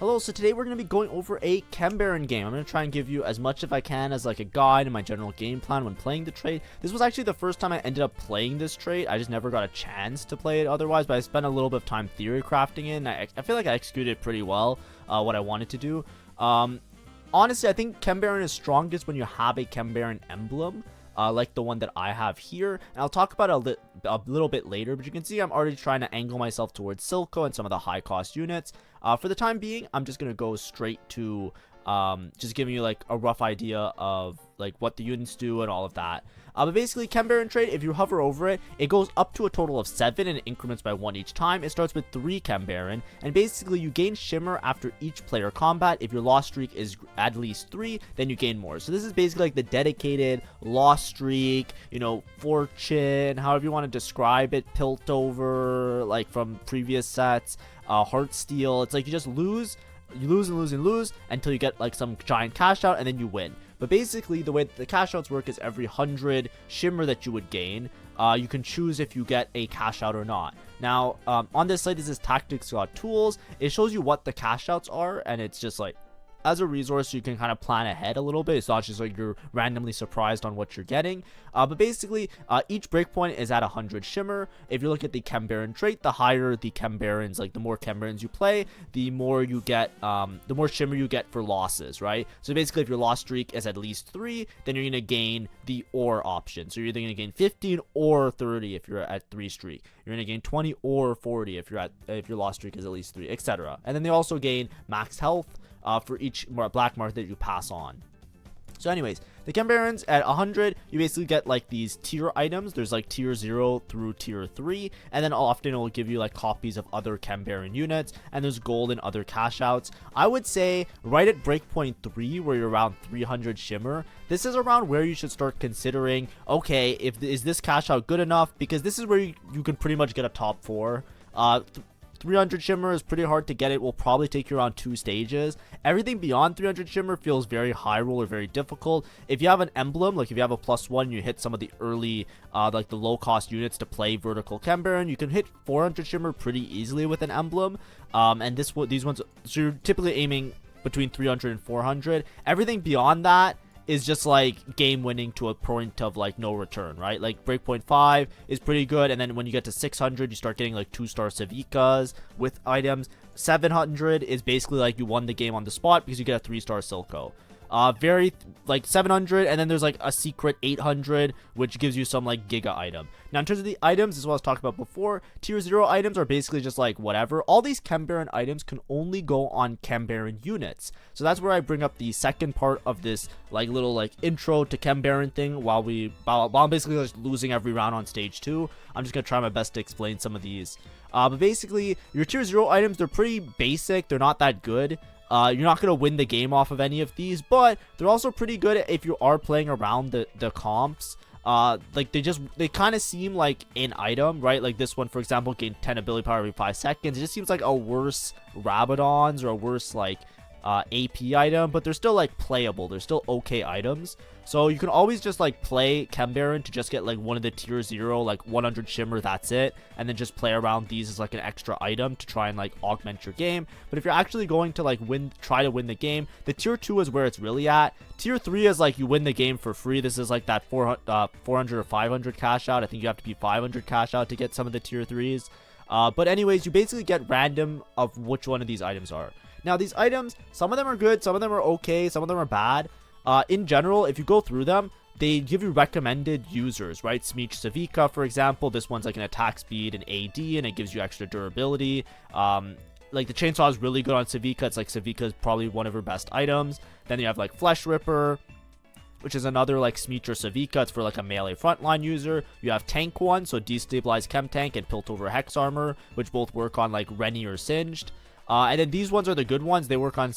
Hello, so today we're going to be going over a CHEM Baron game. I'm going to try and give you as much if I can as like a guide and my general game plan when playing the trait. This was actually the first time I ended up playing this trait. I just never got a chance to play it otherwise, but I spent a little bit of time theory crafting it, and I feel like I executed pretty well what I wanted to do. Honestly, I think CHEM Baron is strongest when you have a CHEM Baron emblem. Like the one that I have here, and I'll talk about a little bit later, but you can see I'm already trying to angle myself towards Silco and some of the high cost units. For the time being, I'm just gonna go straight to just giving you like a rough idea of like what the units do and all of that. But basically, CHEM Baron trait, if you hover over it, it goes up to a total of 7 and it increments by 1 each time. It starts with 3 CHEM Baron, and basically you gain shimmer after each player combat. If your loss streak is at least 3, then you gain more. So this is basically like the dedicated loss streak, you know, fortune, however you want to describe it, pilt over, like from previous sets, heart steal. It's like you just lose. You lose and lose and lose until you get like some giant cash out, and then you win. But basically, the way that the cash outs work is every 100 shimmer that you would gain, you can choose if you get a cash out or not. Now, on this site, this is tactics.tools. It shows you what the cash outs are, and it's just like, as a resource, you can kind of plan ahead a little bit. It's not just like you're randomly surprised on what you're getting. But basically, each breakpoint is at 100 shimmer. If you look at the CHEM Baron trait, the higher the CHEM Barons, like the more CHEM Barons you play, the more you get, the more shimmer you get for losses, right? So basically, if your loss streak is at least 3, then you're going to gain the or option. So you're either going to gain 15 or 30 if you're at 3 streak. You're going to gain 20 or 40 if your loss streak is at least 3, etc. And then they also gain max health for each black mark that you pass on. So anyways, the CHEM Barons at 100, you basically get like these tier items. There's like tier 0 through tier 3, and then often it will give you like copies of other CHEM Baron units, and there's gold and other cash outs. I would say right at breakpoint 3, where you're around 300 shimmer, this is around where you should start considering, okay, is this cash out good enough? Because this is where you can pretty much get a top 4. 300 shimmer is pretty hard to get. It will probably take you around 2 stages. Everything beyond 300 shimmer feels very high roll or very difficult. If you have an emblem, like if you have a +1, you hit some of the early like the low cost units to play vertical CHEM Baron, you can hit 400 shimmer pretty easily with an emblem. And these ones, so you're typically aiming between 300 and 400. Everything beyond that is just like game winning to a point of like no return, right? Like breakpoint 5 is pretty good, and then when you get to 600, you start getting like 2-star Savikas with items. 700 is basically like you won the game on the spot because you get a 3-star Silco. Very like 700, and then there's like a secret 800, which gives you some like giga item. Now in terms of the items, as well as talked about before, tier 0 items are basically just like whatever. All these CHEM Baron items can only go on CHEM Baron units. So that's where I bring up the second part of this like little like intro to CHEM Baron thing. While I'm basically just losing every round on stage 2, I'm just gonna try my best to explain some of these. But basically, your tier 0 items, they're pretty basic. They're not that good. You're not going to win the game off of any of these, but they're also pretty good if you are playing around the comps. Like they kind of seem like an item, right? Like this one, for example, gain 10 ability power every 5 seconds. It just seems like a worse Rabadons or a worse like AP item, but they're still like playable. They're still okay items. So you can always just like play CHEM Baron to just get like one of the tier 0, like 100 shimmer, that's it, and then just play around these as like an extra item to try and like augment your game. But if you're actually going to like try to win the game, the tier 2 is where it's really at. Tier 3 is like you win the game for free. This is like that 400 or 500 cash out. I think you have to be 500 cash out to get some of the tier 3s. But anyways, you basically get random of which one of these items are. Now, these items, some of them are good, some of them are okay, some of them are bad. In general, if you go through them, they give you recommended users, right? Smeech Savika, for example. This one's like an attack speed and AD, and it gives you extra durability. Like the chainsaw is really good on Savika. It's like Savika is probably one of her best items. Then you have like Flesh Ripper, which is another like Smeech or Savika. It's for like a melee frontline user. You have Tank 1, so Destabilize Chem Tank and Pilt over Hex Armor, which both work on like Rennie or Singed. And then these ones are the good ones. They work on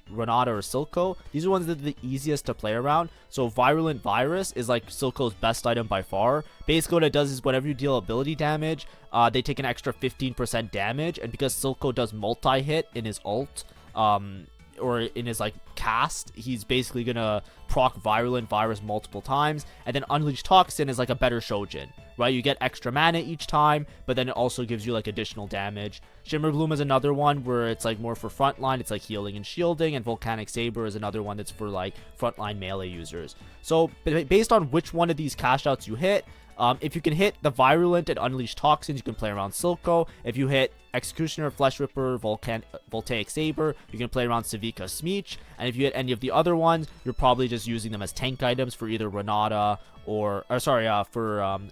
Renata or Silco. These are ones that are the easiest to play around. So Virulent Virus is like Silco's best item by far. Basically what it does is whenever you deal ability damage, they take an extra 15% damage. And because Silco does multi-hit in his ult, or in his like cast, he's basically gonna proc Virulent Virus multiple times. And then Unleash Toxin is like a better Shojin, right? You get extra mana each time, but then it also gives you like additional damage. Shimmer Bloom is another one where it's like more for frontline, it's like healing and shielding, and Volcanic Saber is another one that's for like frontline melee users. So based on which one of these cash outs you hit, if you can hit the Virulent and Unleash Toxins, you can play around Silco. If you hit Executioner, Flesh Ripper, Voltaic Saber, you can play around Civica Smeech. And if you hit any of the other ones, you're probably just using them as tank items for either Renata or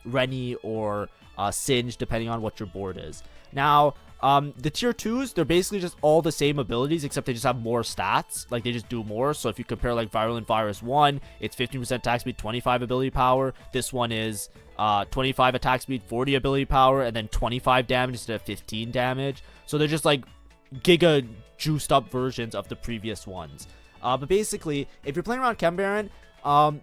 Rennie or Singe, depending on what your board is. Now, the tier 2s, they're basically just all the same abilities, except they just have more stats. Like, they just do more. So if you compare like Virulent Virus 1, it's 15% attack speed, 25 ability power. This one is 25 attack speed, 40 ability power, and then 25 damage instead of 15 damage. So they're just like giga juiced up versions of the previous ones. But basically, if you're playing around Chem Baron,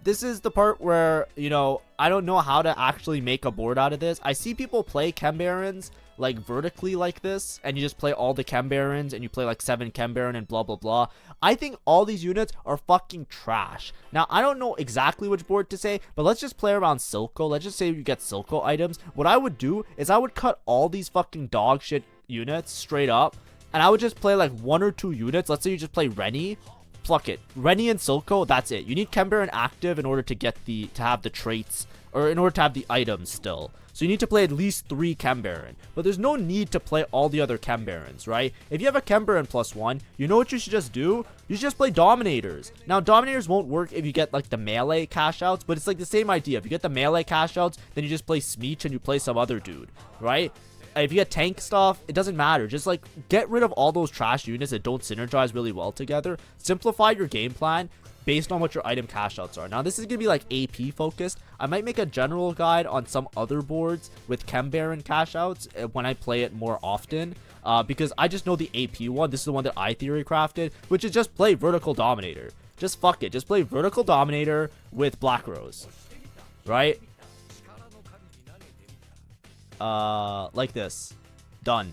this is the part where, you know, I don't know how to actually make a board out of this. I see people play Chem Barons like vertically like this, and you just play all the Chem Barons, and you play like 7 Chem Baron and blah blah blah. I think all these units are fucking trash. Now, I don't know exactly which board to say, but let's just play around Silco. Let's just say you get Silco items. What I would do is I would cut all these fucking dog shit units straight up, and I would just play like 1 or 2 units. Let's say you just play Rennie. Pluck it. Rennie and Silco, that's it. You need Chem Baron active in order to have the traits, or in order to have the items still. So you need to play at least 3 Chem Baron. But there's no need to play all the other Chem Barons, right? If you have a Chem Baron +1, you know what you should just do? You should just play Dominators. Now, Dominators won't work if you get like the melee cash outs, but it's like the same idea. If you get the melee cash outs, then you just play Smeech and you play some other dude, right? If you get tank stuff, it doesn't matter. Just like get rid of all those trash units that don't synergize really well together. Simplify your game plan based on what your item cash outs are. Now, this is gonna be like AP focused. I might make a general guide on some other boards with Chem Baron cash outs when I play it more often, because I just know the AP one. This is the one that I theory crafted, which is just play Vertical Dominator. Just fuck it. Just play Vertical Dominator with Black Rose, right? Like this. Done.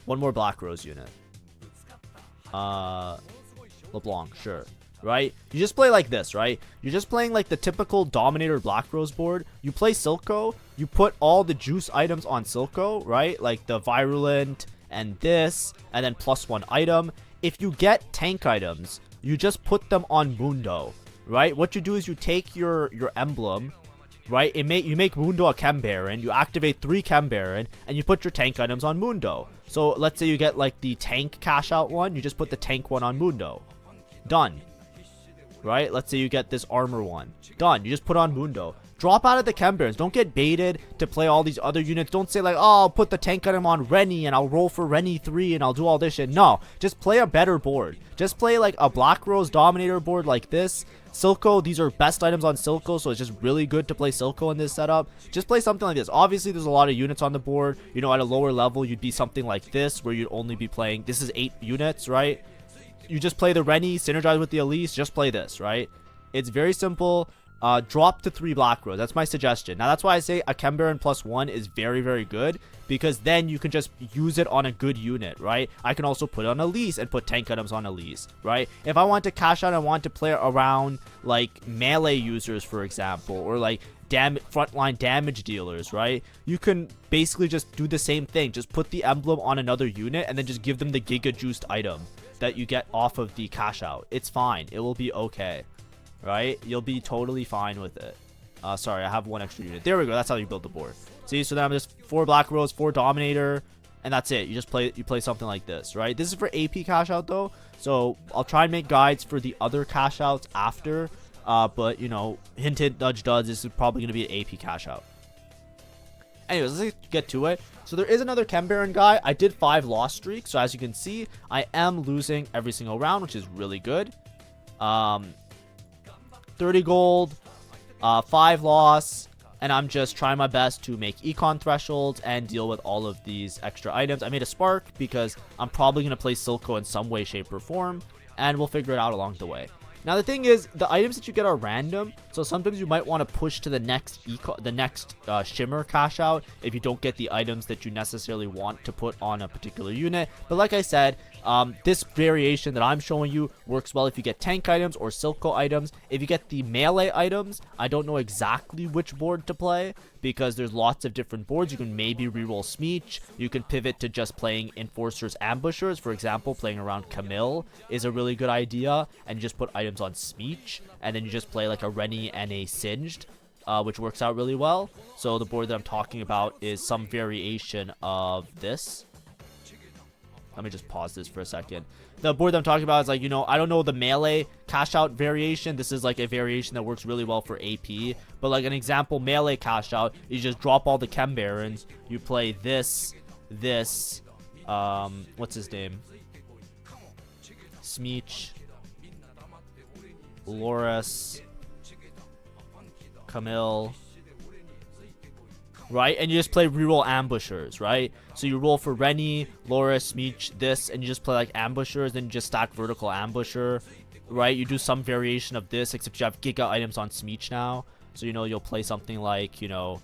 One more Black Rose unit. LeBlanc, sure. Right? You just play like this, right? You're just playing like the typical Dominator Black Rose board. You play Silco. You put all the juice items on Silco, right? Like the Virulent and this, and then +1 item. If you get tank items, you just put them on Mundo, right? What you do is you take your emblem, right? You make Mundo a Chem Baron, you activate 3 Chem Baron, and you put your tank items on Mundo. So let's say you get like the tank cash out one, you just put the tank one on Mundo. Done. Right? Let's say you get this armor one. Done. You just put on Mundo. Drop out of the Chem Barons. Don't get baited to play all these other units. Don't say like, oh, I'll put the tank item on Rennie and I'll roll for Rennie 3 and I'll do all this shit. No. Just play a better board. Just play like a Black Rose Dominator board like this. Silco, these are best items on Silco, so it's just really good to play Silco in this setup. Just play something like this. Obviously, there's a lot of units on the board. You know, at a lower level, you'd be something like this, where you'd only be playing, this is 8 units, right? You just play the Rennie, synergize with the Elise, just play this, right? It's very simple. Drop to 3 Black Rose. That's my suggestion. Now, that's why I say a Chem Baron +1 is very, very good, because then you can just use it on a good unit, right? I can also put it on Elise and put tank items on Elise, right? If I want to cash out, I want to play around like melee users, for example, or like frontline damage dealers, right? You can basically just do the same thing. Just put the emblem on another unit and then just give them the giga juiced item that you get off of the cash out. It's fine. It will be okay, right? You'll be totally fine with it. Sorry, I have 1 extra unit. There we go. That's how you build the board. See, so then I'm just 4 Black Rose, 4 Dominator, and that's it. You just play something like this, right? This is for AP cash out though, so I'll try and make guides for the other cash outs after. But you know, hint hint, nudge nudge, this is probably gonna be an AP cash out. Anyways, let's get to it. So there is another Chem Baron guy. I did 5 loss streaks, so as you can see, I am losing every single round, which is really good. 30 gold, 5 loss, and I'm just trying my best to make econ thresholds and deal with all of these extra items. I made a spark because I'm probably going to play Silco in some way, shape, or form, and we'll figure it out along the way. Now, the thing is, the items that you get are random, so sometimes you might want to push to the next shimmer cash out if you don't get the items that you necessarily want to put on a particular unit. But like I said, This variation that I'm showing you works well if you get tank items or Silco items. If you get the melee items, I don't know exactly which board to play because there's lots of different boards. You can maybe reroll Smeech. You can pivot to just playing Enforcers, Ambushers. For example, playing around Camille is a really good idea, and just put items on Smeech, and then you just play like a Rennie and a Singed, which works out really well. So the board that I'm talking about is some variation of this. Let me just pause this for a second. The board that I'm talking about is like, you know, I don't know the melee cash out variation. This is like a variation that works really well for AP. But like an example melee cash out, you just drop all the Chem Barons. You play this, what's his name? Smeech, Loris, Camille, right? And you just play reroll ambushers, right? So you roll for Rennie, Loris, Smeech, this, and you just play like ambushers, then you just stack vertical ambusher, right? You do some variation of this, except you have giga items on Smeech now. So, you know, you'll play something like, you know,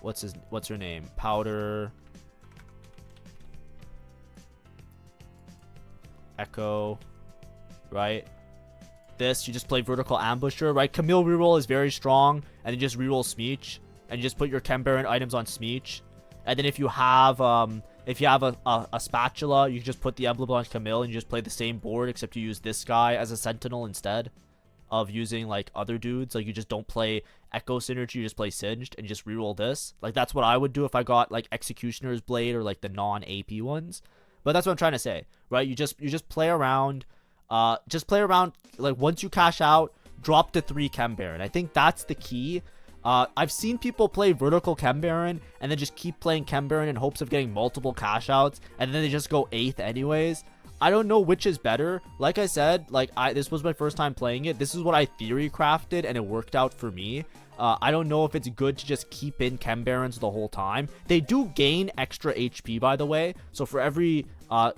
what's her name? Powder, Echo, right? This, you just play vertical ambusher, right? Camille reroll is very strong, and then just reroll Smeech, and you just put your Chem Baron items on Smeech. And then if you have a spatula, you can just put the emblem on Camille and you just play the same board, except you use this guy as a sentinel instead of using like other dudes. Like you just don't play Echo Synergy, you just play Singed and just reroll this. Like that's what I would do if I got like Executioner's Blade or like the non-AP ones. But that's what I'm trying to say, right? You just play around. Just play around. Like once you cash out, drop to 3 Chem Baron. I think that's the key. I've seen people play vertical Chem Baron and then just keep playing Chem Baron in hopes of getting multiple cash outs, and then they just go 8th anyways. I don't know which is better. Like I said, like this was my first time playing it. This is what I theory crafted and it worked out for me. I don't know if it's good to just keep in Chem Barons the whole time. They do gain extra HP, by the way. So for every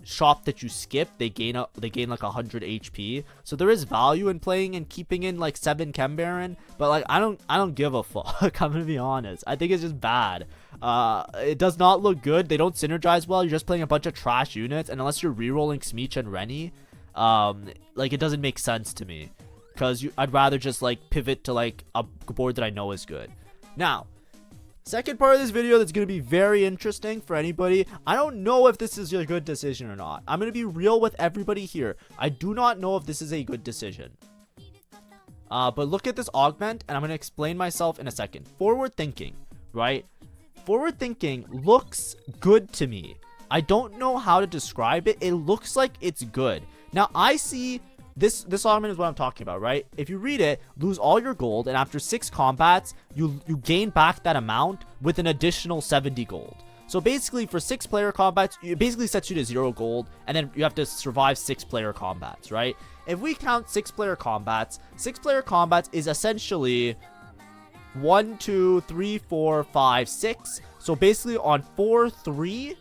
shop that you skip, they gain like 100 HP. So there is value in playing and keeping in like 7 Chem Baron. But like I don't give a fuck. I'm gonna be honest. I think it's just bad. It does not look good. They don't synergize well. You're just playing a bunch of trash units, and unless you're rerolling Smeech and Rennie, like it doesn't make sense to me. Because I'd rather just like pivot to like a board that I know is good. Now, second part of this video that's going to be very interesting for anybody. I don't know if this is a good decision or not. I'm going to be real with everybody here. I do not know if this is a good decision. But look at this augment, and I'm going to explain myself in a second. Forward thinking, right? Forward thinking looks good to me. I don't know how to describe it. It looks like it's good. Now, I see... This augment is what I'm talking about, right? If you read it, lose all your gold, and after 6 combats, you gain back that amount with an additional 70 gold. So basically, for 6 player combats, it basically sets you to 0 gold, and then you have to survive 6 player combats, right? If we count 6 player combats is essentially 1, 2, 3, 4, 5, 6. So basically on 4-3...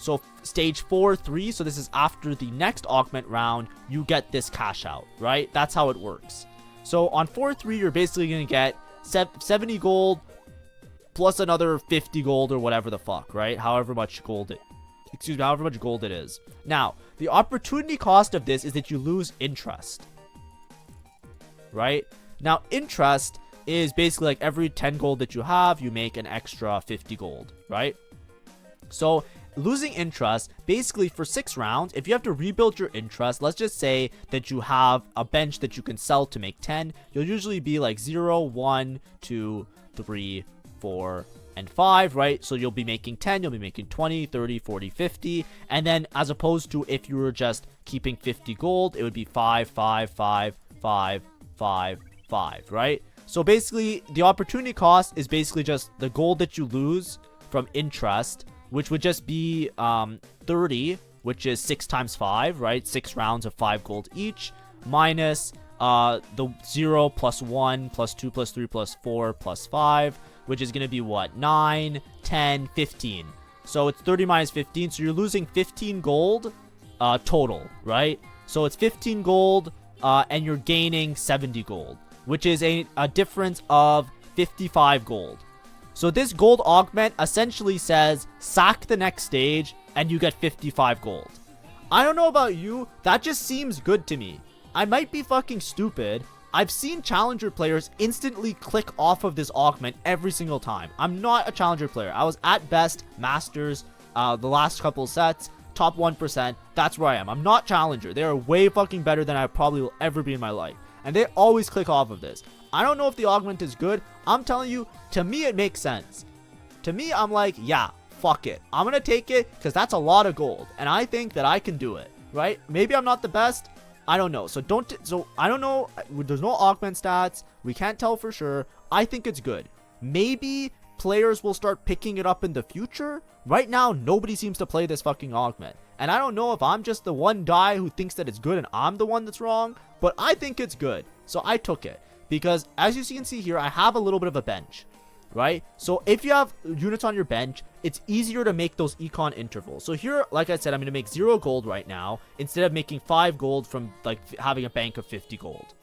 So stage 4-3, so this is after the next augment round, you get this cash out, right? That's how it works. So on 4-3, you're basically going to get 70 gold plus another 50 gold or whatever the fuck, right? However much gold it is. Now, the opportunity cost of this is that you lose interest, right? Now, interest is basically like every 10 gold that you have, you make an extra 50 gold, right? So losing interest, basically for 6 rounds, if you have to rebuild your interest, let's just say that you have a bench that you can sell to make 10, you'll usually be like 0, 1, 2, 3, 4, and 5, right? So you'll be making 10, you'll be making 20, 30, 40, 50, and then as opposed to if you were just keeping 50 gold, it would be 5, 5, 5, 5, 5, 5, right? So basically, the opportunity cost is basically just the gold that you lose from interest, which would just be 30, which is 6 times 5, right? 6 rounds of 5 gold each, minus the 0 plus 1 plus 2 plus 3 plus 4 plus 5, which is going to be what? 9, 10, 15. So it's 30 minus 15, so you're losing 15 gold total, right? So it's 15 gold, and you're gaining 70 gold, which is a difference of 55 gold. So this gold augment essentially says sack the next stage and you get 55 gold. I don't know about you, that just seems good to me. I might be fucking stupid. I've seen challenger players instantly click off of this augment every single time. I'm not a challenger player. I was at best masters the last couple sets, top 1%. That's where I am. I'm not challenger. They are way fucking better than I probably will ever be in my life. And they always click off of this. I don't know if the augment is good. I'm telling you, to me it makes sense. To me, I'm like, yeah, fuck it. I'm gonna take it because that's a lot of gold. And I think that I can do it, right? Maybe I'm not the best. I don't know. So I don't know. There's no augment stats. We can't tell for sure. I think it's good. Maybe players will start picking it up in the future. Right now, nobody seems to play this fucking augment. And I don't know if I'm just the one guy who thinks that it's good and I'm the one that's wrong, but I think it's good. So I took it because as you can see here, I have a little bit of a bench, right? So if you have units on your bench, it's easier to make those econ intervals. So here, like I said, I'm going to make 0 gold right now instead of making 5 gold from like having a bank of 50 gold.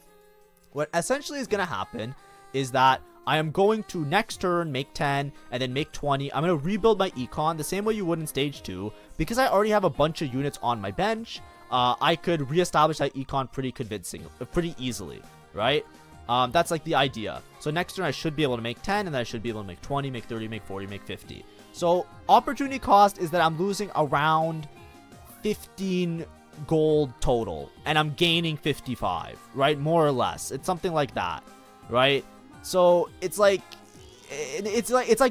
What essentially is going to happen is that I am going to next turn make 10 and then make 20. I'm going to rebuild my econ the same way you would in stage 2 because I already have a bunch of units on my bench. I could reestablish that econ pretty easily, right? That's like the idea. So next turn I should be able to make 10 and then I should be able to make 20, make 30, make 40, make 50. So opportunity cost is that I'm losing around 15 gold total and I'm gaining 55, right? More or less. It's something like that, right? So it's like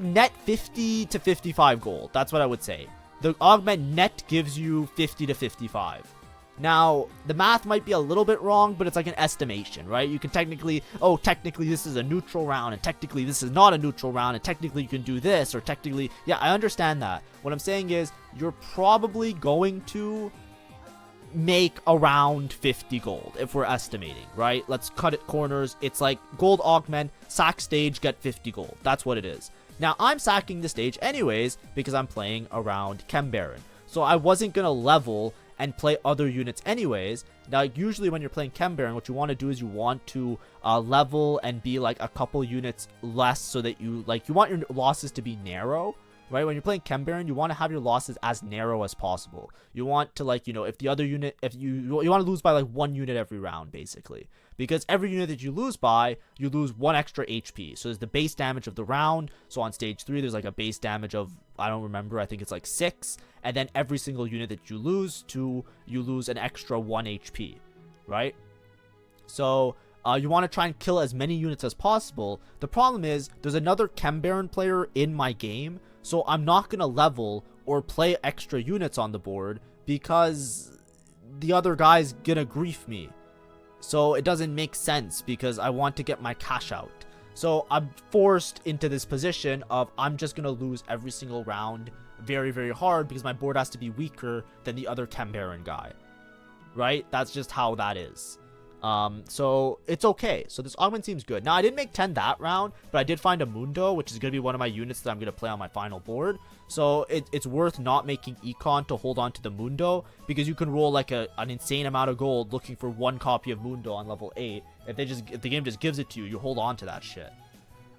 net 50 to 55 gold. That's what I would say. The augment net gives you 50 to 55. Now, the math might be a little bit wrong, but it's like an estimation, right? You can technically this is a neutral round, and technically this is not a neutral round, and technically you can do this, or technically, yeah, I understand that. What I'm saying is, you're probably going to make around 50 gold, if we're estimating, right? Let's cut it corners. It's like gold augment, sack stage, get 50 gold. That's what it is. Now, I'm sacking the stage anyways, because I'm playing around CHEM Baron. So I wasn't going to level and play other units anyways. Now, usually when you're playing CHEM Baron, what you want to do is you want to level and be like a couple units less so that you want your losses to be narrow, right? When you're playing CHEM Baron, you want to have your losses as narrow as possible. You want to if the other unit, if you want to lose by like 1 unit every round, basically. Because every unit that you lose by, you lose 1 extra HP. So there's the base damage of the round. So on stage 3, there's like a base damage of, I don't remember, I think it's like 6. And then every single unit that you lose to, you lose an extra 1 HP, right? So you want to try and kill as many units as possible. The problem is, there's another CHEM Baron player in my game. So I'm not going to level or play extra units on the board because the other guy's going to grief me. So it doesn't make sense because I want to get my cash out. So I'm forced into this position of I'm just going to lose every single round very, very hard because my board has to be weaker than the other CHEM Baron guy. Right? That's just how that is. So it's okay. So this augment seems good. Now, I didn't make 10 that round, but I did find a Mundo, which is going to be one of my units that I'm going to play on my final board. So it's worth not making econ to hold on to the Mundo because you can roll like an insane amount of gold looking for 1 copy of Mundo on level 8. If the game just gives it to you, you hold on to that shit.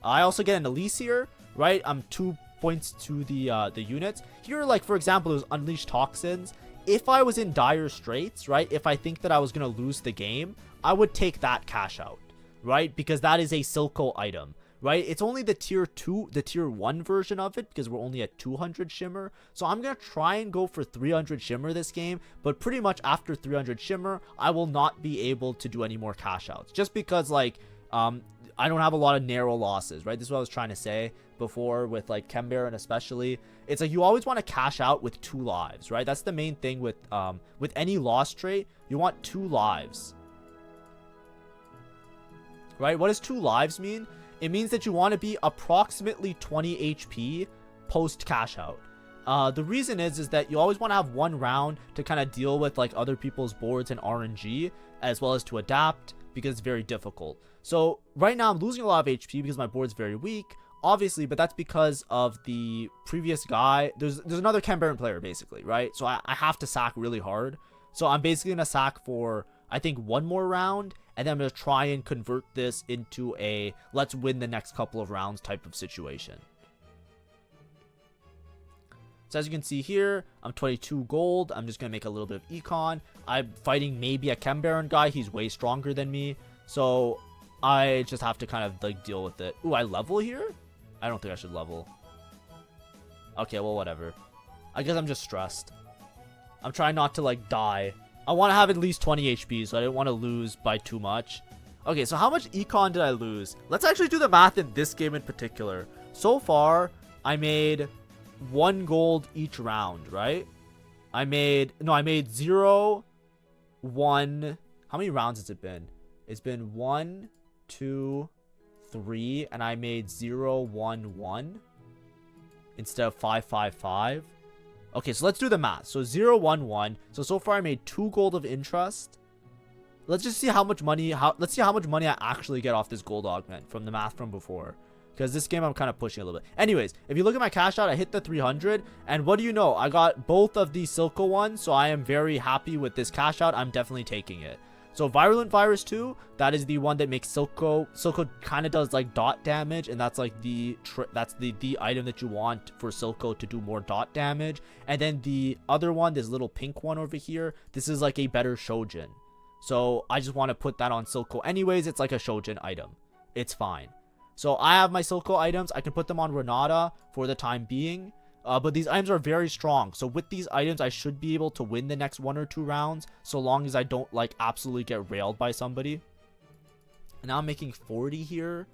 I also get an Elise here, right? I'm 2 points to the units. Here, like, for example, there's Unleashed Toxins. If I was in dire straits, right, if I think that I was going to lose the game, I would take that cash out, right? Because that is a Silco item, right? It's only the tier 2, the tier 1 version of it because we're only at 200 shimmer. So I'm going to try and go for 300 shimmer this game, but pretty much after 300 shimmer, I will not be able to do any more cash outs just because, like, I don't have a lot of narrow losses, right? This is what I was trying to say before with like CHEM Baron especially. It's like you always want to cash out with 2 lives, right? That's the main thing with any loss trait. You want 2 lives, right? What does 2 lives mean? It means that you want to be approximately 20 HP post cash out. The reason is that you always want to have 1 round to kind of deal with like other people's boards and RNG, as well as to adapt because it's very difficult. So right now I'm losing a lot of HP because my board's very weak, obviously, but that's because of the previous guy. There's another CHEM Baron player basically, right? So I have to sack really hard. So I'm basically going to sack for, I think, 1 more round, and then I'm going to try and convert this into a let's win the next couple of rounds type of situation. So as you can see here, I'm 22 gold. I'm just going to make a little bit of econ. I'm fighting maybe a Chem Baron guy. He's way stronger than me. So I just have to kind of like deal with it. Ooh, I level here? I don't think I should level. Okay, well, whatever. I guess I'm just stressed. I'm trying not to like die. I want to have at least 20 HP, so I didn't want to lose by too much. Okay, so how much econ did I lose? Let's actually do the math in this game in particular. So far, I made 1 gold each round, right? I made 0, 1. How many rounds has it been? It's been 1, 2, 3, and I made 0, 1, 1 instead of 5, 5, 5. Okay, so let's do the math. So 0, 1, 1. So far I made 2 gold of interest. Let's just see how much money. Let's see how much money I actually get off this gold augment from the math from before. Because this game I'm kind of pushing a little bit. Anyways, if you look at my cash out, I hit the 300. And what do you know? I got both of these Silco ones. So I am very happy with this cash out. I'm definitely taking it. So Virulent Virus 2, that is the one that makes Silco. Silco kind of does like dot damage. And that's like the item that you want for Silco to do more dot damage. And then the other one, this little pink one over here, this is like a better Shojin. So I just want to put that on Silco anyways. It's like a Shojin item. It's fine. So I have my Silco items. I can put them on Renata for the time being. But these items are very strong. So with these items, I should be able to win the next 1 or 2 rounds. So long as I don't like absolutely get railed by somebody. And now I'm making 40 here.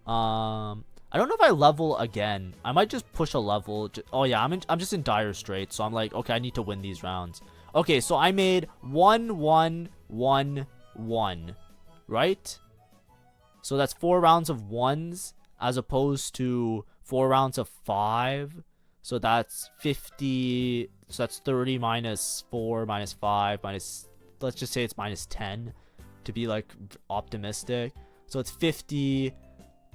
I don't know if I level again. I might just push a level. Oh yeah, I'm just in dire straits. So I'm like, okay, I need to win these rounds. Okay, so I made 1, 1, 1, 1, right? So that's 4 rounds of 1s as opposed to 4 rounds of 5. So that's 50. So that's 30 minus 4 minus 5 minus, let's just say it's minus 10 to be like optimistic. So it's 50.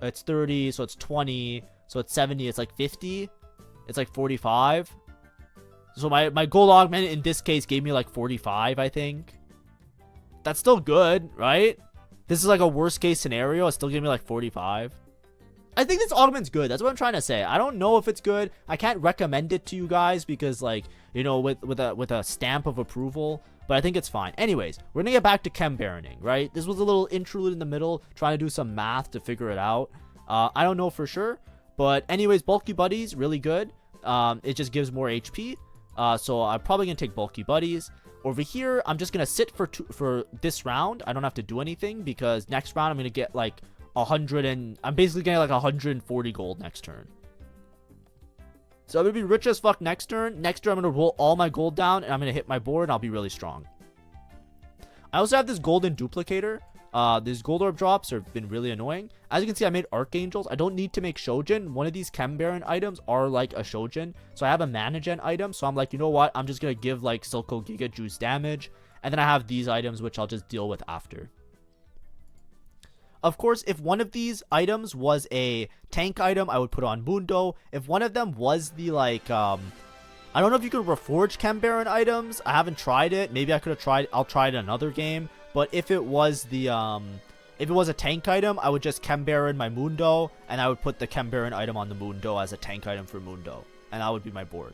It's 30. So it's 20. So it's 70. It's like 50. It's like 45. So my gold augment in this case gave me like 45, I think. That's still good, right? This is like a worst case scenario. It still gave me like 45. I think this augment's good. That's what I'm trying to say. I don't know if it's good. I can't recommend it to you guys because, like, you know, with a stamp of approval. But I think it's fine. Anyways, we're gonna get back to Chem Baroning, right? This was a little interlude in the middle, trying to do some math to figure it out. I don't know for sure, but anyways, bulky buddies really good. It just gives more HP. So I'm probably gonna take bulky buddies. Over here, I'm just gonna sit for this round. I don't have to do anything because next round I'm gonna get like 100 and I'm basically getting like 140 gold next turn. So I'm gonna be rich as fuck next turn. Next turn I'm gonna roll all my gold down and I'm gonna hit my board and I'll be really strong. I also have this golden duplicator. These gold orb drops have been really annoying. As you can see, I made archangels. I don't need to make Shojin. One of these Chem Baron items are like a Shojin. So I have a mana gen item. So I'm like, you know what? I'm just going to give like Silco Giga Juice damage. And then I have these items, which I'll just deal with after. Of course, if one of these items was a tank item, I would put on Mundo. If one of them was the like, I don't know if you could reforge Chem Baron items. I haven't tried it. Maybe I could have tried. I'll try it in another game. But if it was the if it was a tank item, I would just Chem Baron my Mundo, and I would put the Chem Baron item on the Mundo as a tank item for Mundo, and that would be my board.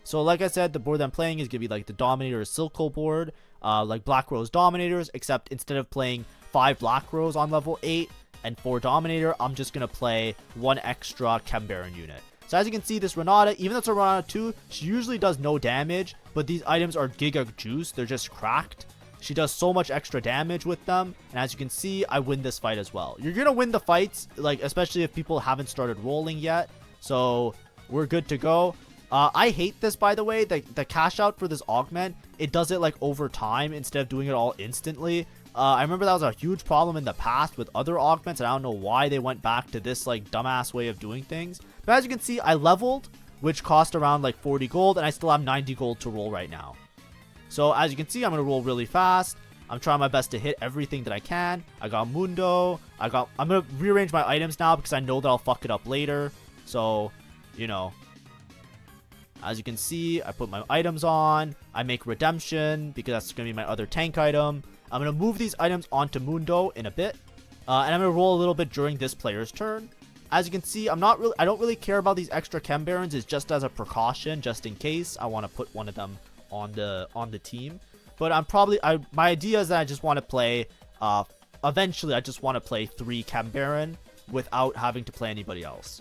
So like I said, the board I'm playing is gonna be like the Dominator Silco board, like Black Rose Dominators, except instead of playing 5 Black Rose on level 8 and 4 Dominator, I'm just gonna play 1 extra Chem Baron unit. So as you can see, this Renata, even though it's a Renata 2, she usually does no damage, but these items are Giga Juice. They're just cracked. She does so much extra damage with them. And as you can see, I win this fight as well. You're going to win the fights, like especially if people haven't started rolling yet. So we're good to go. I hate this, by the way. The cash out for this augment, it does it like over time instead of doing it all instantly. I remember that was a huge problem in the past with other augments. And I don't know why they went back to this like dumbass way of doing things. But as you can see, I leveled, which cost around like 40 gold. And I still have 90 gold to roll right now. So as you can see, I'm going to roll really fast. I'm trying my best to hit everything that I can. I got Mundo. I'm going to rearrange my items now because I know that I'll fuck it up later. So, you know, as you can see, I put my items on. I make Redemption because that's going to be my other tank item. I'm going to move these items onto Mundo in a bit. And I'm going to roll a little bit during this player's turn. As you can see, I don't really care about these extra Chem Barons. It's just as a precaution, just in case I want to put one of them on the team. But my idea is that I just want to play, eventually I just want to play 3 Chem Baron without having to play anybody else.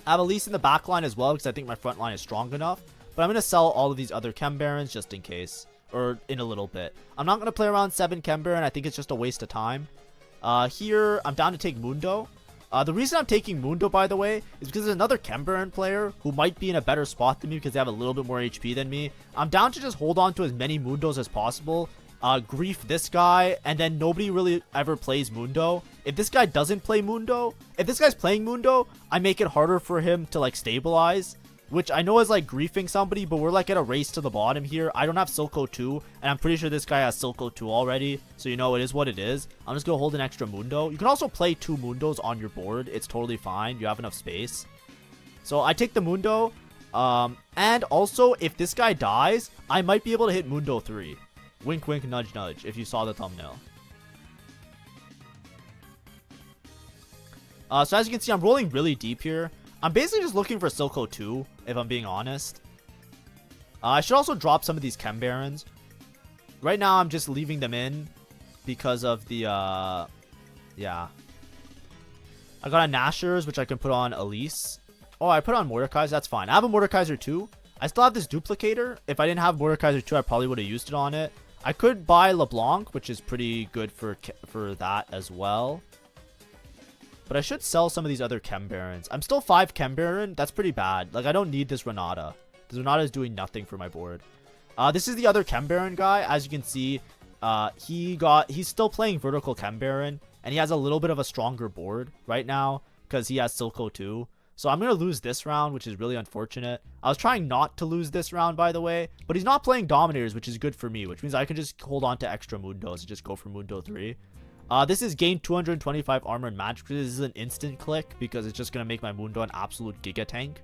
I have Elise in the back line as well because I think my front line is strong enough. But I'm going to sell all of these other Chem Barons just in case, or in a little bit. I'm not going to play around 7 Chem Baron. I think it's just a waste of time. Here, I'm down to take Mundo. The reason I'm taking Mundo, by the way, is because there's another Chem Baron player who might be in a better spot than me because they have a little bit more HP than me. I'm down to just hold on to as many Mundos as possible. Grief this guy, and then nobody really ever plays Mundo. If this guy doesn't play Mundo, if this guy's playing Mundo, I make it harder for him to, like, stabilize. Which I know is like griefing somebody, but we're like at a race to the bottom here. I don't have Silco 2, and I'm pretty sure this guy has Silco 2 already. So you know, it is what it is. I'm just going to hold an extra Mundo. You can also play 2 Mundos on your board. It's totally fine. You have enough space. So I take the Mundo. And also, if this guy dies, I might be able to hit Mundo 3. Wink, wink, nudge, nudge, if you saw the thumbnail. So as you can see, I'm rolling really deep here. I'm basically just looking for Silco 2, if I'm being honest. I should also drop some of these Chem Barons. Right now, I'm just leaving them in because of the, yeah. I got a Nashers, which I can put on Elise. Oh, I put on Mordekaiser. That's fine. I have a Mordekaiser 2. I still have this Duplicator. If I didn't have Mordekaiser 2, I probably would have used it on it. I could buy LeBlanc, which is pretty good for that as well. But I should sell some of these other Chem Barons. I'm still 5 Chem Baron. That's pretty bad. Like, I don't need this Renata. This Renata is doing nothing for my board. This is the other Chem Baron guy. As you can see, he's still playing Vertical Chem Baron. And he has a little bit of a stronger board right now because he has Silco 2. So I'm going to lose this round, which is really unfortunate. I was trying not to lose this round, by the way. But he's not playing Dominators, which is good for me. Which means I can just hold on to extra Mundos and just go for Mundo 3. This is gain 225 armor and magic. This is an instant click because it's just going to make my Mundo an absolute giga tank.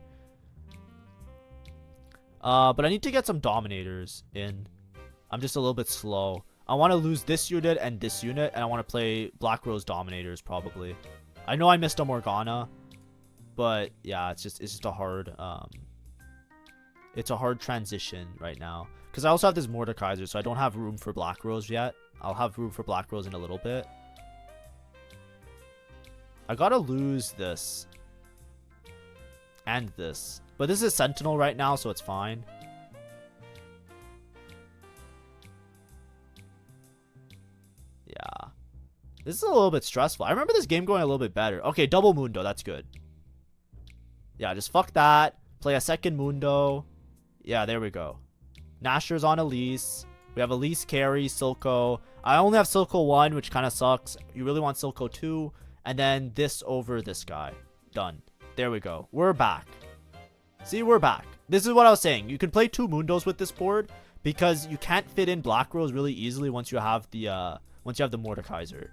But I need to get some Dominators in. I'm just a little bit slow. I want to lose this unit and this unit, and I want to play Black Rose Dominators probably. I know I missed a Morgana, but yeah, it's just a hard it's a hard transition right now because I also have this Mordekaiser, so I don't have room for Black Rose yet. I'll have room for Black Rose in a little bit. I gotta lose this. And this. But this is Sentinel right now, so it's fine. Yeah. This is a little bit stressful. I remember this game going a little bit better. Okay, double Mundo. That's good. Yeah, just fuck that. Play a second Mundo. Yeah, there we go. Nasher's on Elise. We have Elise carry, Silco. I only have Silco 1, which kind of sucks. You really want Silco 2. And then this over this guy. Done. There we go. We're back. See, we're back. This is what I was saying. You can play 2 Mundos with this board because you can't fit in Black Rose really easily once you have the Mordekaiser.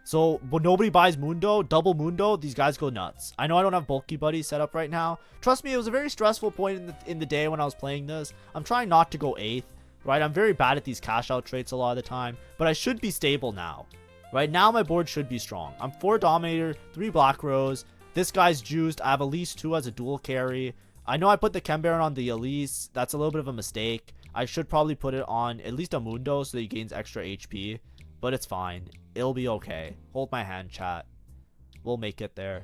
So, but nobody buys Mundo, double Mundo, these guys go nuts. I know I don't have Bulky Buddy set up right now. Trust me, it was a very stressful point in the day when I was playing this. I'm trying not to go 8th. Right, I'm very bad at these cash out traits a lot of the time, but I should be stable now. Right now, my board should be strong. I'm 4 Dominator, 3 Black Rose. This guy's juiced. I have Elise 2 as a dual carry. I know I put the Chem Baron on the Elise. That's a little bit of a mistake. I should probably put it on at least a Mundo so that he gains extra HP, but it's fine. It'll be okay. Hold my hand, chat. We'll make it there.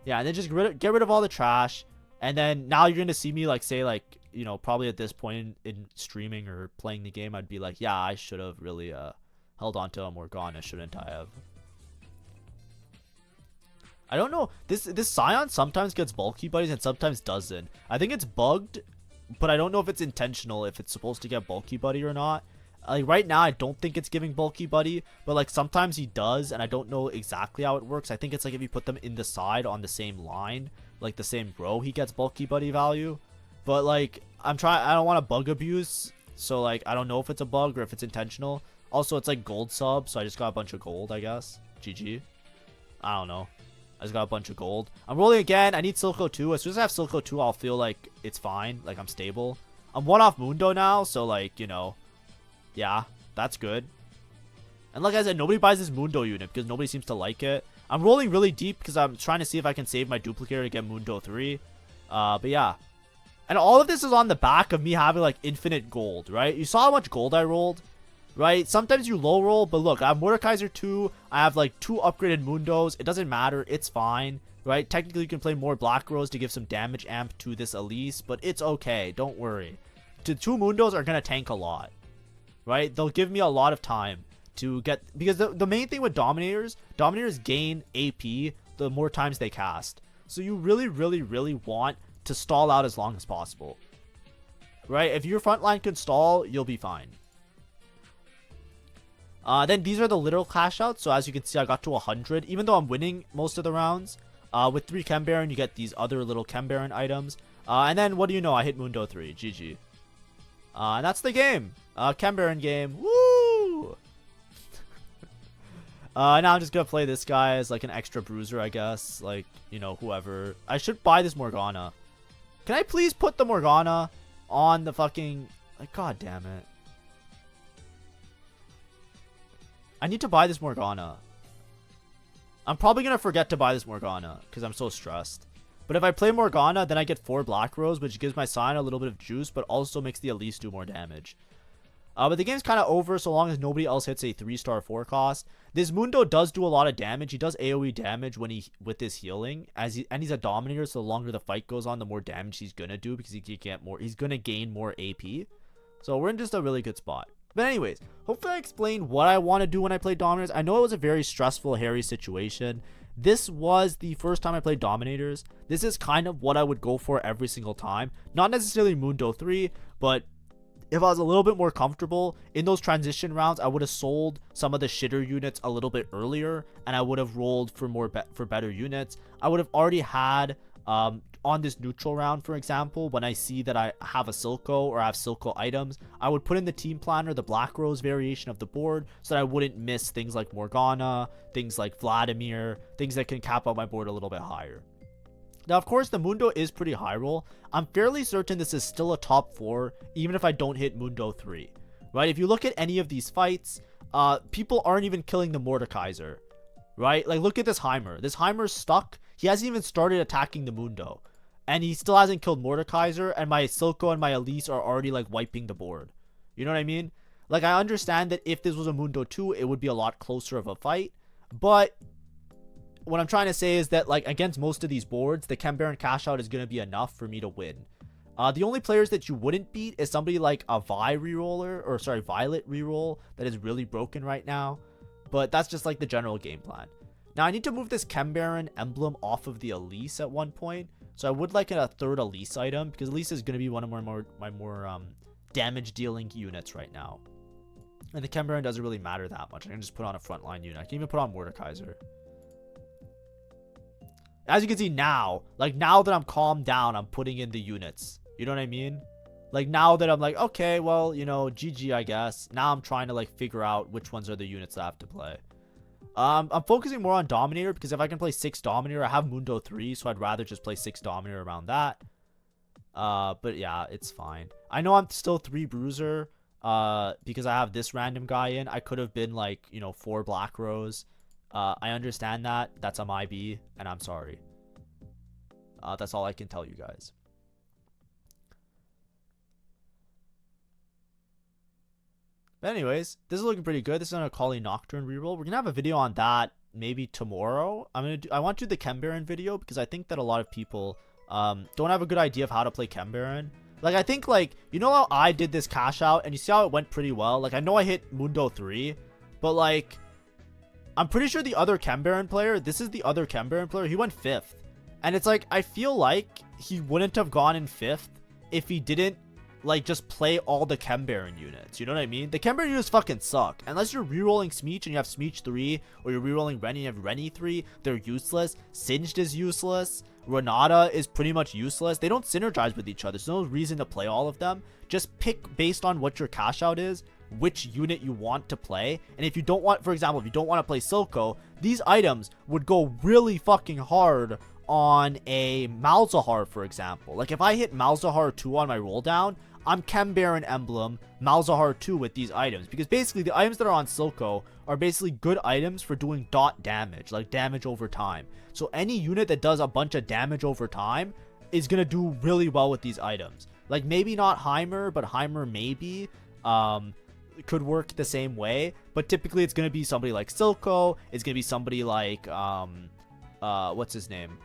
Yeah, and then just get rid of all the trash. And then now you're going to see me like say like, you know, probably at this point in streaming or playing the game, I'd be like, yeah, I should have really held on to a Morgana, shouldn't I have? I don't know. This Scion sometimes gets bulky buddies and sometimes doesn't. I think it's bugged, but I don't know if it's intentional, if it's supposed to get bulky buddy or not. Like right now, I don't think it's giving bulky buddy, but like sometimes he does, and I don't know exactly how it works. I think it's like if you put them in the side on the same line, like the same row, he gets bulky buddy value. But like I don't want to bug abuse, so like I don't know if it's a bug or if it's intentional. Also, it's like gold sub, so I just got a bunch of gold, I guess. GG. I don't know. I just got a bunch of gold. I'm rolling again. I need Silco 2. As soon as I have Silco 2, I'll feel like it's fine. Like I'm stable. I'm 1 off Mundo now, so like, you know, yeah, that's good. And like I said, nobody buys this Mundo unit because nobody seems to like it. I'm rolling really deep because I'm trying to see if I can save my duplicator to get Mundo 3. But yeah. And all of this is on the back of me having like infinite gold, right? You saw how much gold I rolled, right? Sometimes you low roll, but look, I have Mordekaiser 2. I have like 2 upgraded Mundos. It doesn't matter. It's fine, right? Technically, you can play more Black Rose to give some damage amp to this Elise, but it's okay. Don't worry. The 2 Mundos are going to tank a lot, right? They'll give me a lot of time to get, because the main thing with Dominators gain AP the more times they cast. So you really, really, really want to stall out as long as possible, right? If your front line can stall, you'll be fine. Then these are the literal cash outs. So as you can see, I got to 100, even though I'm winning most of the rounds. With 3 Chem Baron, you get these other little Chem Baron items. And then what do you know? I hit Mundo 3. GG. And that's the game. Chem Baron game. Woo! Now I'm just gonna play this guy as like an extra bruiser, I guess. Like, you know, whoever. I should buy this Morgana. Can I please put the Morgana on the fucking... Like, god damn it. I need to buy this Morgana. I'm probably gonna forget to buy this Morgana because I'm so stressed. But if I play Morgana, then I get 4 Black Rose, which gives my Sign a little bit of juice, but also makes the Elise do more damage. But the game's kind of over so long as nobody else hits a 3-star 4 cost. This Mundo does do a lot of damage. He does AoE damage when with his healing, and he's a Dominator, so the longer the fight goes on, the more damage he's gonna do because he can get more. He's gonna gain more AP. So we're in just a really good spot. But anyways, hopefully I explained what I want to do when I play Dominators. I know it was a very stressful, hairy situation. This was the first time I played Dominators. This is kind of what I would go for every single time. Not necessarily Mundo 3, but if I was a little bit more comfortable in those transition rounds, I would have sold some of the shitter units a little bit earlier, and I would have rolled for for better units. I would have already had on this neutral round, for example, when I see that I have a Silco or I have Silco items, I would put in the team planner, the Black Rose variation of the board, so that I wouldn't miss things like Morgana, things like Vladimir, things that can cap out my board a little bit higher. Now, of course, the Mundo is pretty high roll. I'm fairly certain this is still a top 4, even if I don't hit Mundo 3, right? If you look at any of these fights, people aren't even killing the Mordekaiser, right? Like, look at this Heimer. This Heimer's stuck. He hasn't even started attacking the Mundo, and he still hasn't killed Mordekaiser, and my Silco and my Elise are already, like, wiping the board. You know what I mean? Like, I understand that if this was a Mundo 2, it would be a lot closer of a fight, but what I'm trying to say is that, like, against most of these boards, the Chem Baron cash out is going to be enough for me to win. The only players that you wouldn't beat is somebody like a reroller, or sorry, Violet reroll that is really broken right now. But that's just like the general game plan. Now I need to move this Chem Baron emblem off of the Elise at one point. So I would like a 3rd Elise item, because Elise is going to be one of my more damage dealing units right now. And the Chem Baron doesn't really matter that much. I can just put on a frontline unit. I can even put on Mordekaiser. As you can see now, like, now that I'm calmed down, I'm putting in the units. You know what I mean? Like, now that I'm like, okay, well, you know, GG, I guess. Now I'm trying to, like, figure out which ones are the units that I have to play. I'm focusing more on Dominator, because if I can play 6 Dominator, I have Mundo 3, so I'd rather just play 6 Dominator around that. But yeah, it's fine. I know I'm still 3 Bruiser, because I have this random guy in. I could have been, like, you know, 4 Black Rose. I understand that. That's a MIB, and I'm sorry. That's all I can tell you guys. But anyways, this is looking pretty good. This is on a Kali Nocturne reroll. We're gonna have a video on that maybe tomorrow. I want to do the Chem Baron video, because I think that a lot of people don't have a good idea of how to play Chem Baron. Like, I think, like, you know how I did this cash out, and you see how it went pretty well? Like, I know I hit Mundo 3, but, like, I'm pretty sure the other Chem Baron player, this is the other Chem Baron player, he went 5th. And it's like, I feel like he wouldn't have gone in 5th if he didn't, like, just play all the Chem Baron units. You know what I mean? The Chem Baron units fucking suck. Unless you're rerolling Smeech and you have Smeech 3, or you're rerolling Rennie and you have Rennie 3, they're useless. Singed is useless. Renata is pretty much useless. They don't synergize with each other. There's no reason to play all of them. Just pick based on what your cash out is, which unit you want to play. And if you don't want, for example, if you don't want to play Silco, these items would go really fucking hard on a Malzahar, for example. Like, if I hit Malzahar 2 on my roll down, I'm Chem Baron emblem Malzahar 2 with these items, because basically the items that are on Silco are basically good items for doing dot damage, like damage over time. So any unit that does a bunch of damage over time is gonna do really well with these items. Like maybe not Heimer, but Heimer maybe could work the same way. But typically it's gonna be somebody like Silco. It's gonna be somebody like what's his name,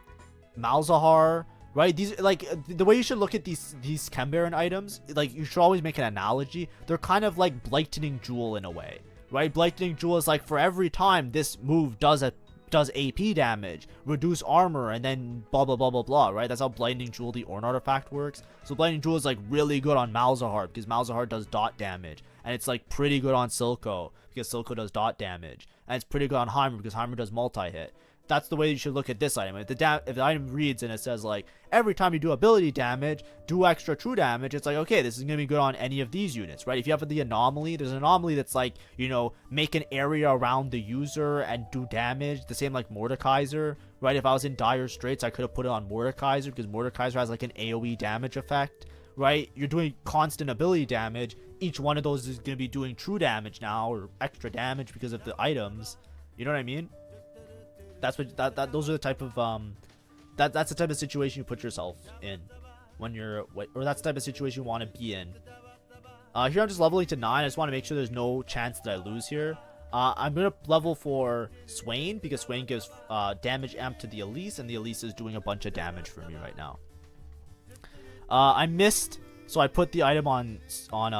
Malzahar. Right, these, like, the way you should look at these Chem Baron items, like, you should always make an analogy. They're kind of like Blightening Jewel in a way, right? Blightening Jewel is like, for every time this move does AP damage, reduce armor, and then blah blah blah blah blah, right? That's how Blightening Jewel, the Ornn artifact, works. So Blightening Jewel is like really good on Malzahar because Malzahar does dot damage, and it's like pretty good on Silco because Silco does dot damage, and it's pretty good on Heimer because Heimer does multi-hit. That's the way you should look at this item. If the item reads and it says like, every time you do ability damage, do extra true damage, it's like, okay, this is going to be good on any of these units, right? If you have the anomaly, there's an anomaly that's like, you know, make an area around the user and do damage. The same like Mordekaiser, right? If I was in dire straits, I could have put it on Mordekaiser because Mordekaiser has like an AoE damage effect, right? You're doing constant ability damage. Each one of those is going to be doing true damage now, or extra damage because of the items. You know what I mean? That's what those are the type of that's the type of situation you put yourself in when you're, or that's the type of situation you want to be in. Here I'm just leveling to 9. I just want to make sure there's no chance that I lose here. I'm gonna level for Swain because Swain gives damage amp to the Elise, and the Elise is doing a bunch of damage for me right now. I missed, so I put the item on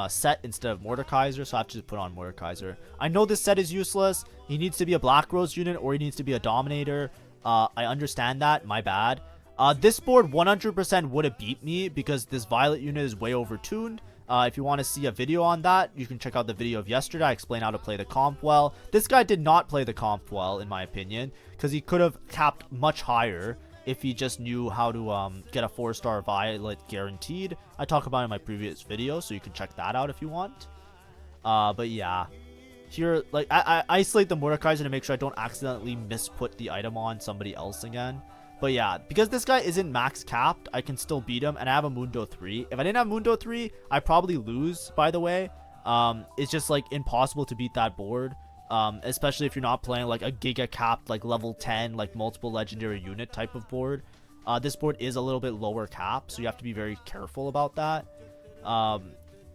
Set instead of Mordekaiser, so I have to just put on Mordekaiser. I know this Set is useless. He needs to be a Black Rose unit, or he needs to be a Dominator. I understand that. My bad. This board 100% would have beat me because this Violet unit is way overtuned. If you want to see a video on that, you can check out the video of yesterday. I explained how to play the comp well. This guy did not play the comp well, in my opinion, because he could have capped much higher if he just knew how to get a 4-star Violet guaranteed. I talk about it in my previous video, so you can check that out if you want. But yeah, here, like, I isolate the Mordekaiser to make sure I don't accidentally misput the item on somebody else again. But yeah, because this guy isn't max capped, I can still beat him, and I have a Mundo 3. If I didn't have Mundo 3, I'd probably lose, by the way. It's just, like, impossible to beat that board. Especially if you're not playing like a giga capped, like level 10, like multiple legendary unit type of board. This board is a little bit lower cap, so you have to be very careful about that.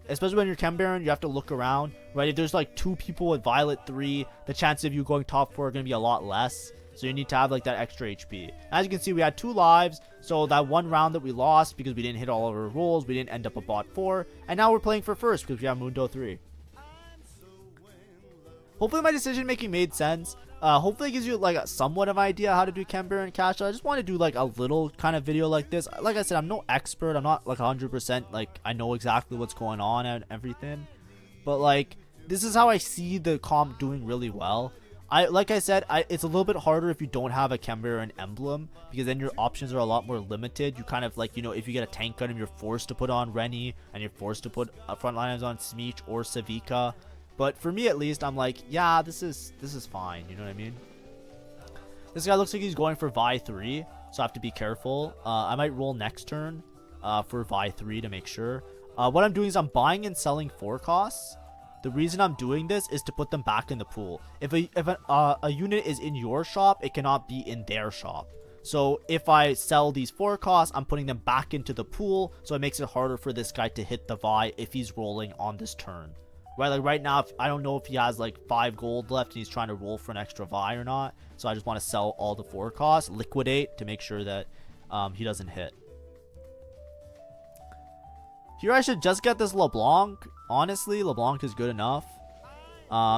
Especially when you're Chem Baron, you have to look around, right? If there's like 2 people with Violet 3, the chances of you going top 4 are going to be a lot less. So you need to have like that extra HP. As you can see, we had 2 lives. So that one round that we lost because we didn't hit all of our rolls, we didn't end up a bot 4. And now we're playing for first because we have Mundo 3. Hopefully my decision making made sense. Hopefully it gives you like a somewhat of an idea how to do Chem Baron cash. I just want to do like a little kind of video like this. Like I said, I'm no expert. I'm not like 100% like I know exactly what's going on and everything. But like this is how I see the comp doing really well. Like I said, it's a little bit harder if you don't have a Chem Baron emblem, because then your options are a lot more limited. You kind of like, you know, if you get a tank item, you're forced to put on Rennie, and you're forced to put frontliners on Smeech or Savika. But for me, at least, I'm like, yeah, this is fine. You know what I mean? This guy looks like he's going for Vi 3, so I have to be careful. I might roll next turn for Vi 3 to make sure. What I'm doing is I'm buying and selling 4 costs. The reason I'm doing this is to put them back in the pool. If a unit is in your shop, it cannot be in their shop. So if I sell these 4 costs, I'm putting them back into the pool, so it makes it harder for this guy to hit the Vi if he's rolling on this turn. Right, like right now, I don't know if he has like 5 gold left and he's trying to roll for an extra Vi or not. So I just want to sell all the 4 costs, liquidate to make sure that he doesn't hit. Here I should just get this LeBlanc. Honestly, LeBlanc is good enough.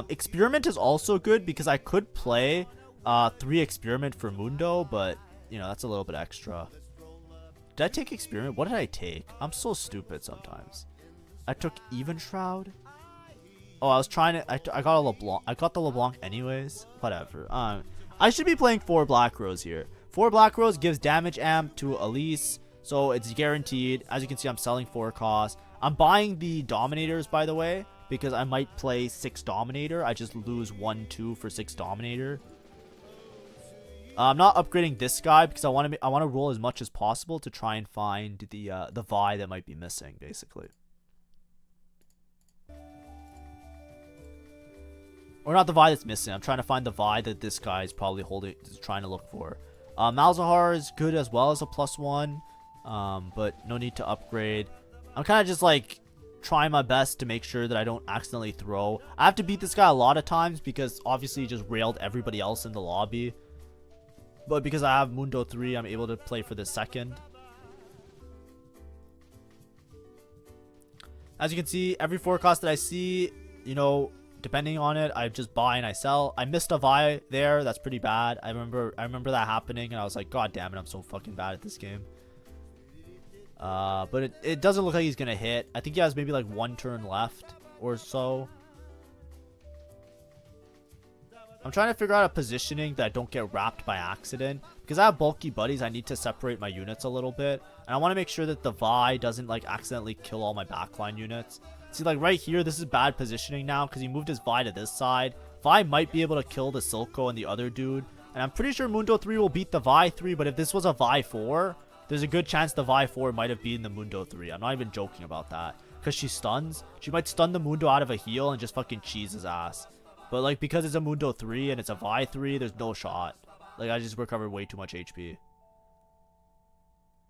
Experiment is also good because I could play 3 Experiment for Mundo, but you know, that's a little bit extra. Did I take Experiment? What did I take? I'm so stupid sometimes. I took Even Shroud. Oh, I was trying to. I got a LeBlanc. I got the LeBlanc anyways. Whatever. I should be playing 4 Black Rose here. 4 Black Rose gives damage amp to Elise, so it's guaranteed. As you can see, I'm selling 4 costs. I'm buying the Dominators, by the way, because I might play 6 Dominator. I just lose 1-2 for 6 Dominator. I'm not upgrading this guy because I want to roll as much as possible to try and find the Vi that might be missing, basically. Or not the Vi that's missing. I'm trying to find the Vi that this guy is probably trying to look for. Malzahar is good as well as a +1. But no need to upgrade. I'm kind of just like trying my best to make sure that I don't accidentally throw. I have to beat this guy a lot of times because obviously he just railed everybody else in the lobby. But because I have Mundo 3, I'm able to play for the second. As you can see, every forecast that I see, you know, depending on it, I just buy and I sell. I missed a Vi there. That's pretty bad. I remember that happening, and I was like, God damn it, I'm so fucking bad at this game. But it doesn't look like he's gonna hit. I think he has maybe like 1 turn left or so. I'm trying to figure out a positioning that I don't get wrapped by accident. Because I have bulky buddies, I need to separate my units a little bit. And I want to make sure that the Vi doesn't like accidentally kill all my backline units. See, like right here, this is bad positioning now because he moved his Vi to this side. Vi might be able to kill the Silco and the other dude. And I'm pretty sure Mundo 3 will beat the Vi 3, but if this was a Vi 4, there's a good chance the Vi 4 might have beaten the Mundo 3. I'm not even joking about that. Because she stuns. She might stun the Mundo out of a heal and just fucking cheese his ass. But like because it's a Mundo 3 and it's a Vi 3, there's no shot. Like I just recovered way too much HP.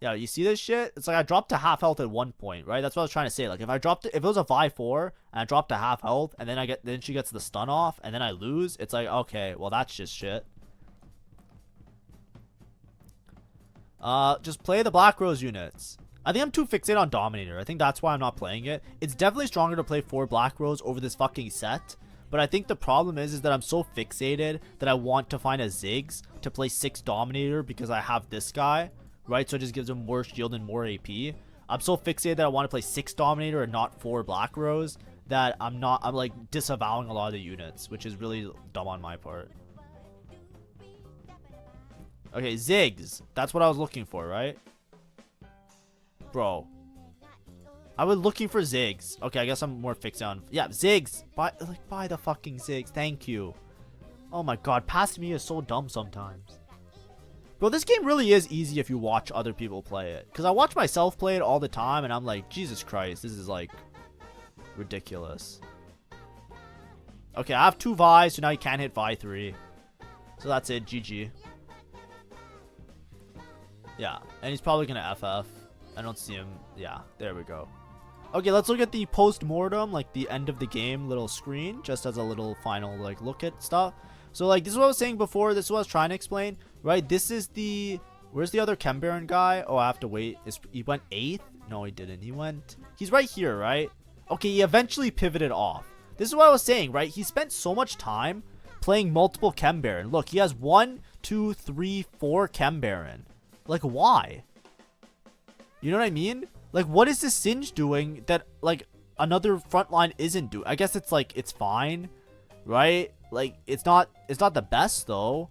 Yeah, you see this shit? It's like I dropped to half health at one point, right? That's what I was trying to say. Like if it was a Vi 4 and I dropped to half health and then she gets the stun off and then I lose, it's like, okay, well that's just shit. Just play the Black Rose units. I think I'm too fixated on Dominator. I think that's why I'm not playing it. It's definitely stronger to play 4 Black Rose over this fucking set. But I think the problem is that I'm so fixated that I want to find a Ziggs to play 6 Dominator because I have this guy, right? So it just gives him more shield and more AP. I'm so fixated that I want to play 6 Dominator and not 4 Black Rose that I'm like disavowing a lot of the units, which is really dumb on my part. Okay, Ziggs. That's what I was looking for, right? Bro. I was looking for Ziggs. Okay, I guess I'm more fixed on... Yeah, Ziggs. Buy the fucking Ziggs. Thank you. Oh my god, past me is so dumb sometimes. Bro, this game really is easy if you watch other people play it. Because I watch myself play it all the time, and I'm like, Jesus Christ, this is like... ridiculous. Okay, I have 2 Vi's, so now you can't hit Vi 3. So that's it, GG. Yeah, and he's probably going to FF. I don't see him. Yeah, there we go. Okay, let's look at the post-mortem, like the end of the game little screen, just as a little final like look at stuff. So like this is what I was saying before, this is what I was trying to explain, right? This is the... Where's the other Chem Baron guy? Oh, I have to wait. He went 8th? No, he didn't. He's right here, right? Okay, he eventually pivoted off. This is what I was saying, right? He spent so much time playing multiple Chem Baron. Look, he has 1, 2, 3, 4 Chem Baron. Like, why? You know what I mean? Like, what is this Singe doing that, like, another frontline isn't doing? I guess it's, like, it's fine, right? Like, it's not the best, though.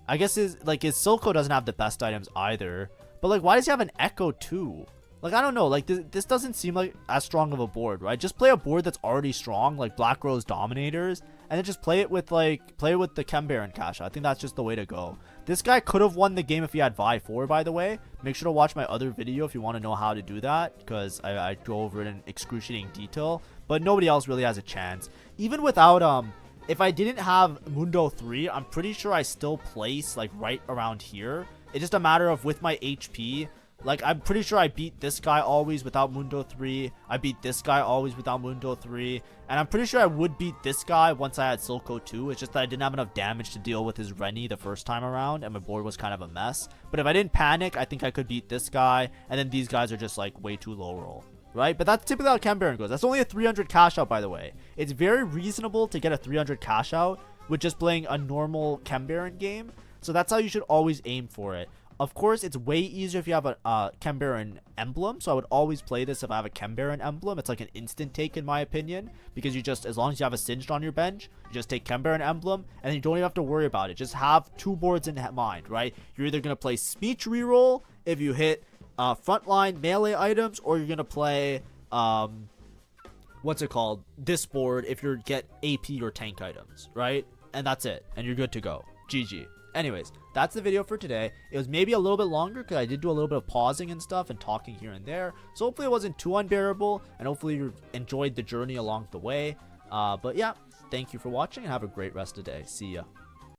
I guess his Silco doesn't have the best items either. But, like, why does he have an Echo, too? Like, I don't know. Like, this doesn't seem like as strong of a board, right? Just play a board that's already strong, like Black Rose Dominators, and then just play it with the Chem Baron cash. I think that's just the way to go. This guy could have won the game if he had Vi 4, by the way. Make sure to watch my other video if you want to know how to do that, because I go over it in excruciating detail. But nobody else really has a chance. Even without, if I didn't have Mundo 3, I'm pretty sure I still place, like, right around here. It's just a matter of with my HP... Like, I'm pretty sure I beat this guy always without Mundo 3. I beat this guy always without Mundo 3. And I'm pretty sure I would beat this guy once I had Silco 2. It's just that I didn't have enough damage to deal with his Rennie the first time around. And my board was kind of a mess. But if I didn't panic, I think I could beat this guy. And then these guys are just, like, way too low roll. Right? But that's typically how Chem Baron goes. That's only a 300 cash out, by the way. It's very reasonable to get a 300 cash out with just playing a normal Chem Baron game. So that's how you should always aim for it. Of course, it's way easier if you have a Chem Baron emblem, so I would always play this if I have a Chem Baron emblem. It's like an instant take in my opinion, because you just, as long as you have a Singed on your bench, you just take Chem Baron emblem, and then you don't even have to worry about it. Just have 2 boards in mind, right? You're either going to play Speech Reroll if you hit frontline melee items, or you're going to play, what's it called? This board if you get AP or tank items, right? And that's it, and you're good to go. GG. Anyways, that's the video for today. It was maybe a little bit longer because I did do a little bit of pausing and stuff and talking here and there. So hopefully it wasn't too unbearable, and hopefully you enjoyed the journey along the way. But yeah, thank you for watching and have a great rest of the day. See ya.